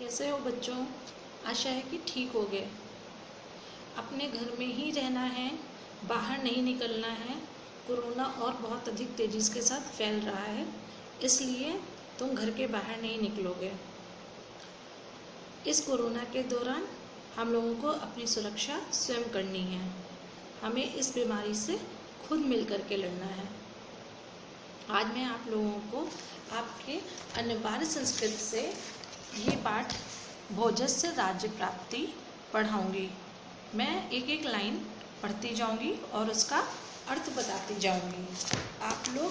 कैसे हो बच्चों? आशा है कि ठीक हो गए। अपने घर में ही रहना है, बाहर नहीं निकलना है। कोरोना और बहुत अधिक तेज़ी के साथ फैल रहा है, इसलिए तुम घर के बाहर नहीं निकलोगे। इस कोरोना के दौरान हम लोगों को अपनी सुरक्षा स्वयं करनी है। हमें इस बीमारी से खुद मिल कर के लड़ना है। आज मैं आप लोगों को आपके अनिवार्य संस्कृत से ये पाठ भोजस्य राज्य प्राप्ति पढ़ाऊंगी। मैं एक एक लाइन पढ़ती जाऊंगी और उसका अर्थ बताती जाऊंगी। आप लोग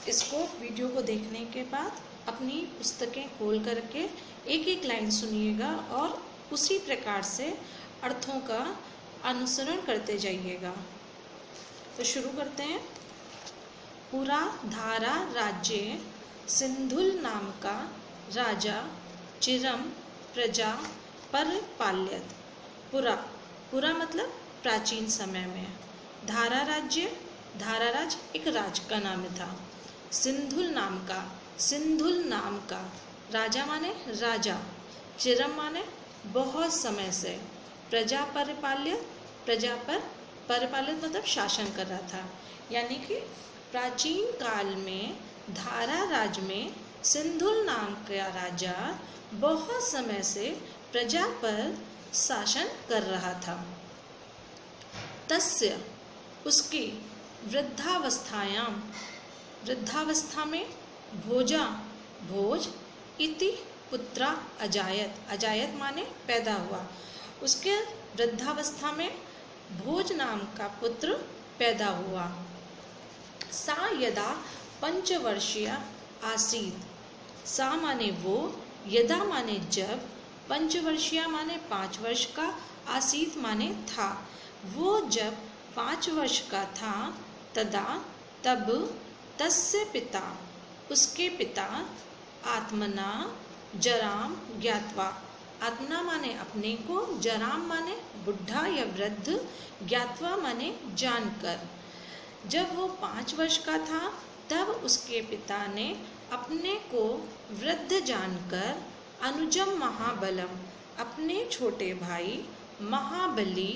इसको वीडियो को देखने के बाद अपनी पुस्तकें खोल करके एक एक लाइन सुनिएगा और उसी प्रकार से अर्थों का अनुसरण करते जाइएगा। तो शुरू करते हैं। पुरा धारा राज्ये सिंधुल नाम का राजा चिरम प्रजा परिपाल्यत। पुरा मतलब प्राचीन समय में। धारा राज्य एक राज्य का नाम था। सिंधुल नाम का राजा माने राजा, चिरम माने बहुत समय से, प्रजा परिपाल्यत मतलब शासन कर रहा था। यानी कि प्राचीन काल में धारा राज्य में सिंधुल नाम का राजा बहुत समय से प्रजा पर शासन कर रहा था। तस्य उसकी वृद्धावस्था में भोज इति पुत्रा अजायत माने पैदा हुआ। उसके वृद्धावस्था में भोज नाम का पुत्र पैदा हुआ। सा यदा पंचवर्षीय आसीत, सा माने वो, यदा माने जब, पंचवर्षीय माने 5 वर्ष का, आसीत माने था। वो जब 5 वर्ष का था, तब तस्य पिता उसके पिता आत्मना जराम ज्ञात्वा, आत्मना माने अपने को, जराम माने बुढ़ा या वृद्ध, ज्ञात्वा माने जानकर। जब वो 5 वर्ष का था तब उसके पिता ने अपने को वृद्ध जानकर अनुजम महाबलम, अपने छोटे भाई महाबली,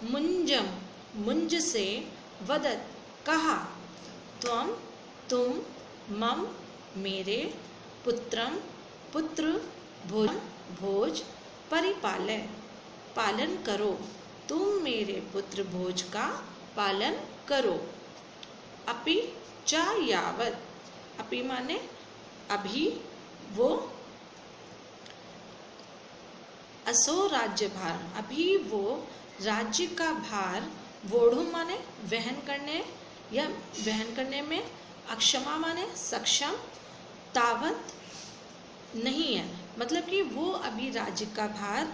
मुंज से वदत कहा, तुम मम मेरे, पुत्र भोज परिपालय पालन करो, तुम मेरे पुत्र भोज का पालन करो। अपि चा यावत, अपि माने अभी, वो, असो राज्य भार, अभी वो राज्य का भार, वोढ़ु माने वहन करने में, अक्षमा माने सक्षम, तावत नहीं है, मतलब कि वो अभी राज्य का भार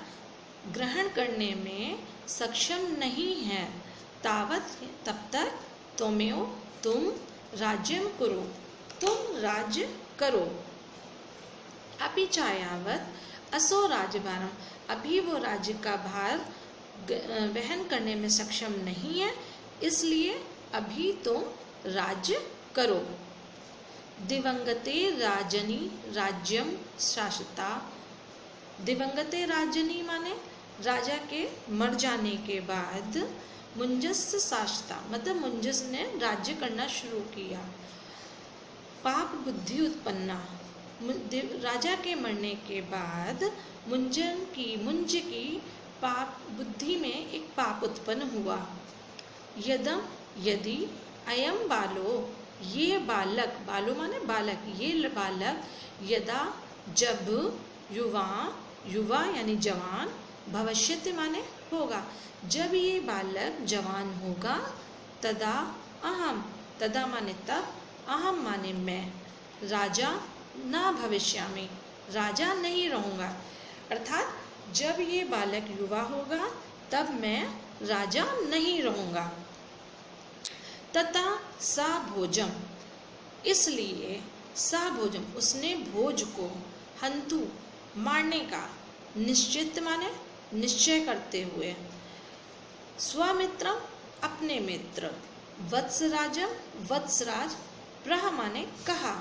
ग्रहण करने में सक्षम नहीं है। तावत तब तक, त्वमेव तुम, राज्यम करो तुम राज्य करो। अपि चायावत असो राज्यभारम, अभी वो राज्य का भार वहन करने में सक्षम नहीं है, इसलिए अभी तुम राज्य करो। दिवंगते राजनी राज्यम शासिता, दिवंगते राजनी माने राजा के मर जाने के बाद, मुंजस शासिता मतलब मुंजस ने राज्य करना शुरू किया। पाप बुद्धि उत्पन्ना, राजा के मरने के बाद मुंज की पाप बुद्धि में एक पाप उत्पन्न हुआ। यदि अयम बालो, ये बालक, बालो माने बालक, ये बालक, यदा जब, युवा यानी जवान, भविष्यति माने होगा, जब ये बालक जवान होगा, तदा माने तब, अहम माने मैं, राजा ना भविष्यामि, राजा नहीं रहूँगा। अर्थात जब ये बालक युवा होगा तब मैं राजा नहीं रहूँगा। तथा सा भोजम, इसलिए सा भोजम उसने भोज को, हंतु मारने का, निश्चित माने निश्चय करते हुए, स्वमित्रम अपने मित्र, वत्सराज प्रह माने कहा,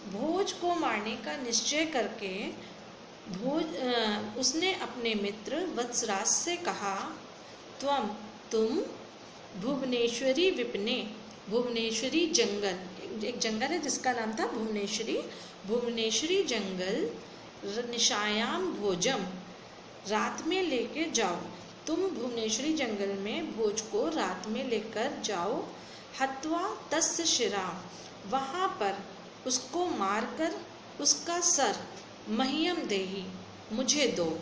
भोज को मारने का निश्चय करके उसने अपने मित्र वत्सराज से कहा, तुम भुवनेश्वरी विपने, भुवनेश्वरी जंगल, एक जंगल है जिसका नाम था भुवनेश्वरी जंगल, निशायाम भोजम, रात में लेके जाओ। तुम भुवनेश्वरी जंगल में भोज को रात में लेकर जाओ। हत्वा तस्य शिरा, वहाँ पर उसको मारकर उसका सर मह्यम देही, मुझे दो।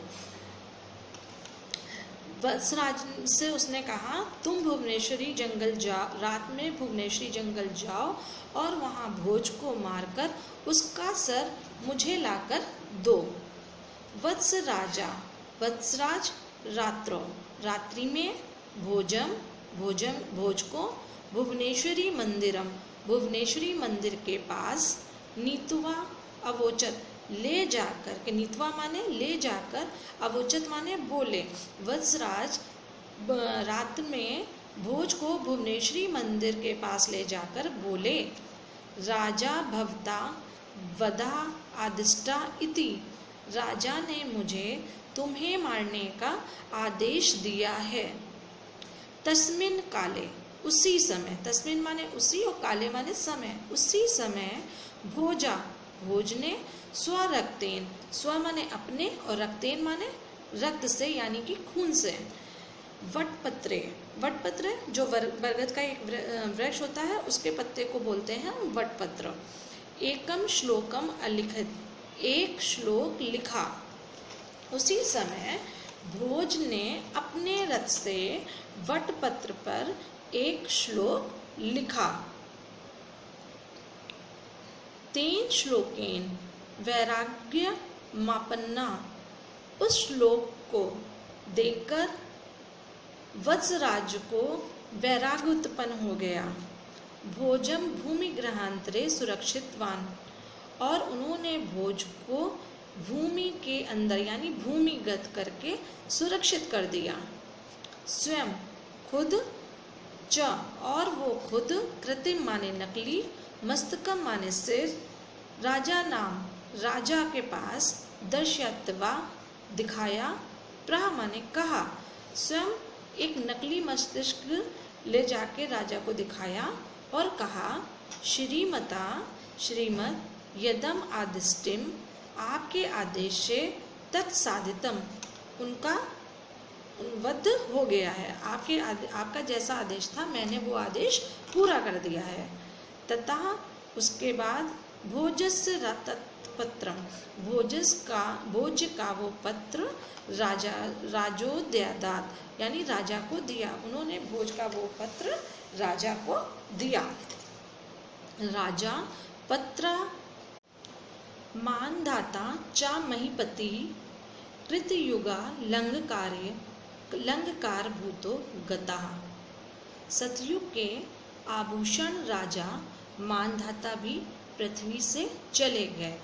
वत्सराज से उसने कहा, तुम भुवनेश्वरी जंगल जाओ, रात में भुवनेश्वरी जंगल जाओ और वहाँ भोज को मारकर उसका सर मुझे लाकर दो। वत्सराज रात्रो, रात्रि में भोज को भुवनेश्वरी मंदिरम, भुवनेश्वरी मंदिर के पास नीतवा अवोचत, ले जाकर के, नीतवा माने ले जाकर, अवोचत माने बोले। वत्सराज रात में भोज को भुवनेश्वरी मंदिर के पास ले जाकर बोले, राजा भवता वधा आदिष्टा इति, राजा ने मुझे तुम्हें मारने का आदेश दिया है। तस्मिन काले, उसी समय, तस्मिन माने उसी और काले माने समय, उसी समय भोज ने स्वरक्तेन, स्व माने अपने और रक्तेन माने रक्त से यानी कि खून से, वटपत्र जो बरगद का एक वृक्ष होता है उसके पत्ते को बोलते हैं वटपत्र। एकम श्लोकम अलिखित, एक श्लोक लिखा। उसी समय भोज ने अपने रथ से वटपत्र पर एक श्लोक लिखा। 3 श्लोकेन वैराग्य मापन्ना, उस श्लोक को देखकर वत्सराज को वैराग्य उत्पन्न हो गया। भोजम भूमि ग्रहांतरे सुरक्षितवान, और उन्होंने भोज को भूमि के अंदर यानी भूमिगत करके सुरक्षित कर दिया। स्वयं खुद च, और वो खुद, कृत्रिम माने नकली, मस्तकम माने सिर, राजा नाम, राजा के पास, दर्शयत्वा दिखाया, प्रह माने कहा, स्वयं एक नकली मस्तिष्क ले जाके राजा को दिखाया और कहा, श्रीमत यदम आदिष्टिम, आपके आदेश से तत्साधितम, उनका वध हो गया है। आपका जैसा आदेश था मैंने वो आदेश पूरा कर दिया है। तथा उसके बाद भोजस्य तत्पत्रम, भोज का वो पत्र राजोदयादात, यानी राजा को दिया। उन्होंने भोज का वो पत्र राजा को दिया। राजा पत्र मानधाता चा महीपति कृतयुगा लंगकार भूतो गता, सतयुग के आभूषण राजा मानधाता भी पृथ्वी से चले गए।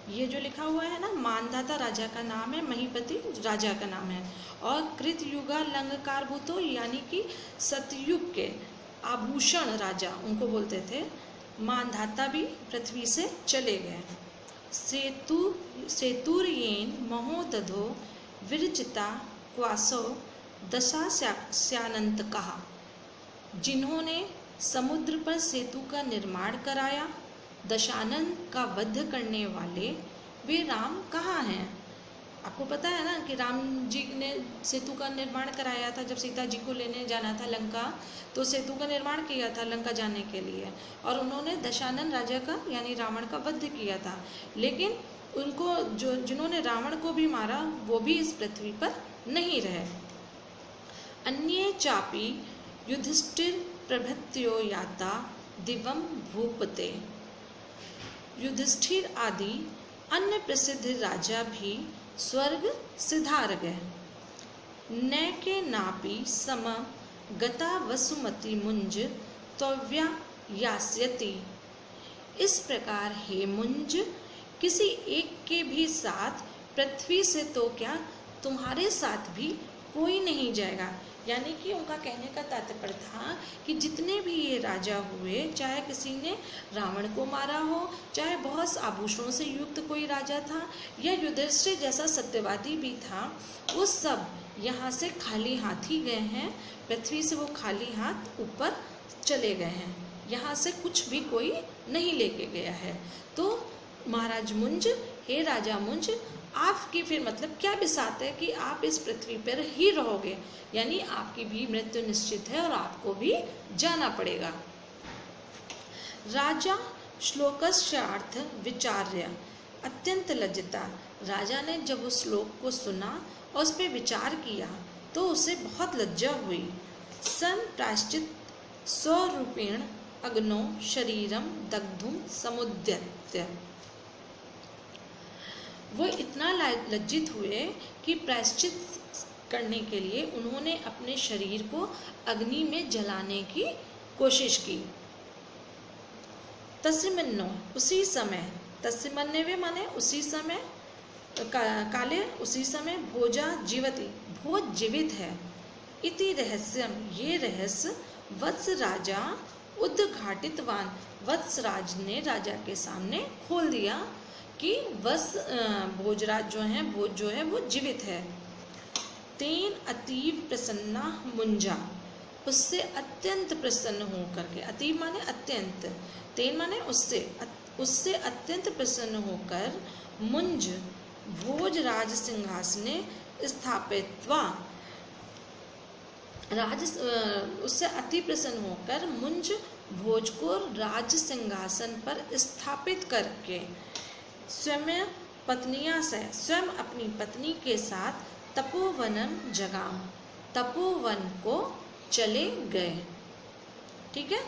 ये जो लिखा हुआ है ना, मानधाता राजा का नाम है, महीपति राजा का नाम है, और कृतयुगा लंगकार भूतो यानी कि सतयुग के आभूषण राजा उनको बोलते थे, मानधाता भी पृथ्वी से चले गए। सेतुर्येन महोदधो विरचिता क्वासो दशास्यानंत कहा, जिन्होंने समुद्र पर सेतु का निर्माण कराया, दशानन का वध करने वाले, वे राम कहाँ हैं? आपको पता है ना कि राम जी ने सेतु का निर्माण कराया था। जब सीता जी को लेने जाना था लंका, तो सेतु का निर्माण किया था लंका जाने के लिए, और उन्होंने दशानन राजा का यानी रावण का वध किया था। लेकिन उनको जिन्होंने रावण को भी मारा वो भी इस पृथ्वी पर नहीं रहे। अन्ये चापी युधिष्ठिर प्रभृत्यो याता दिवम भूपते, युधिष्ठिर आदि अन्य प्रसिद्ध राजा भी स्वर्ग सिधार गए। न के नापी सम गता वसुमती मुंज तव्या यास्यति, इस प्रकार हे मुंज, किसी एक के भी साथ पृथ्वी से तो क्या तुम्हारे साथ भी कोई नहीं जाएगा। यानी कि उनका कहने का तात्पर्य था कि जितने भी ये राजा हुए, चाहे किसी ने रावण को मारा हो, चाहे बहुत आभूषणों से युक्त कोई राजा था, या युधिष्ठिर जैसा सत्यवादी भी था, वो सब यहाँ से खाली हाथ ही गए हैं। पृथ्वी से वो खाली हाथ ऊपर चले गए हैं, यहाँ से कुछ भी कोई नहीं लेके गया है। तो महाराज मुंज, हे राजा मुंज, आपकी फिर मतलब क्या बिसात है कि आप इस पृथ्वी पर ही रहोगे, यानी आपकी भी मृत्यु निश्चित है और आपको भी जाना पड़ेगा। राजा श्लोकस्यार्थ विचार्य अत्यंत लज्जिता। राजा ने जब उस श्लोक को सुना और उस पर विचार किया तो उसे बहुत लज्जा हुई। सन प्रायश्चित स्वरूपेण अग्नो शरीरम दग्धुम समुद्यत्य। वो इतना लज्जित हुए कि प्रायश्चित करने के लिए उन्होंने अपने शरीर को अग्नि में जलाने की कोशिश की। तस्मन्नो, उसी समय, तस्मन्नवे माने उसी समय, काले उसी समय, भोजा जीवति, भोज जीवित है, इति रहस्यम, ये रहस्य वत्स राजा उद्घाटितवान, वत्सराज ने राजा के सामने खोल दिया कि भोजराज जो है, भोज जो है वो जीवित है। तेन अतीव प्रसन्ना मुंजा, उससे अत्यंत प्रसन्न होकर के, अतीव माने अत्यंत, तेन माने उससे अत्यंत प्रसन्न होकर मुंज भोजराज सिंहासने स्थापित्वा, उससे अति प्रसन्न होकर मुंज भोज को राज सिंहासन पर स्थापित करके स्वयं पत्नियां से, स्वयं अपनी पत्नी के साथ तपोवनम जगाम, तपोवन को चले गए। ठीक है।